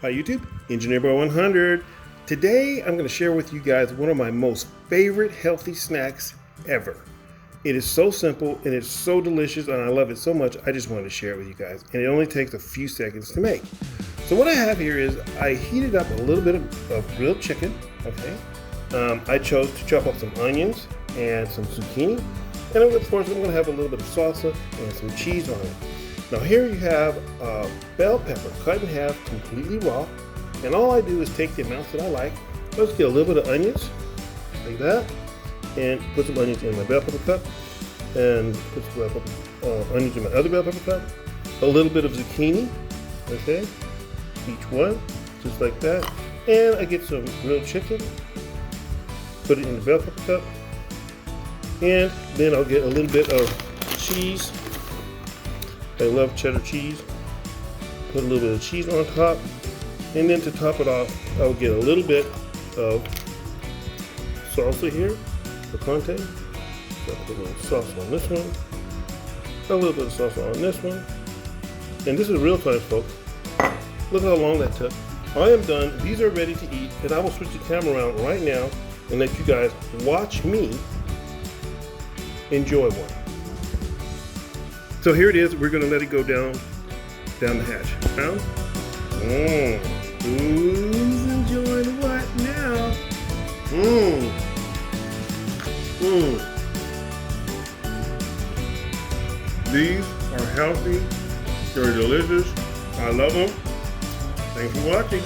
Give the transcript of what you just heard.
Hi YouTube, Engineer Boy 100. Today I'm going to share with you guys one of my most favorite healthy snacks ever. It is so simple and it's so delicious and I love it so much I just wanted to share it with you guys. And it only takes a few seconds to make. So what I have here is I heated up a little bit of grilled chicken. Okay, I chose to chop up some onions and some zucchini. And of course I'm going to have a little bit of salsa and some cheese on it. Now here you have bell pepper cut in half, completely raw, and all I do is take the amounts that I like. Let's get a little bit of onions, like that, and put some onions in my bell pepper cup, and put some onions in my other bell pepper cup, a little bit of zucchini, okay, each one, just like that, and I get some grilled chicken, put it in the bell pepper cup, and then I'll get a little bit of cheese. I love cheddar cheese. Put a little bit of cheese on top. And then to top it off, I'll get a little bit of salsa here, picante. So I'll put a little salsa on this one. A little bit of salsa on this one. And this is real time, folks. Look how long that took. I am done. These are ready to eat. And I will switch the camera around right now and let you guys watch me enjoy one. So here it is. We're going to let it go down the hatch. Down. Who's enjoying what now? These are healthy. They're delicious. I love them. Thanks for watching.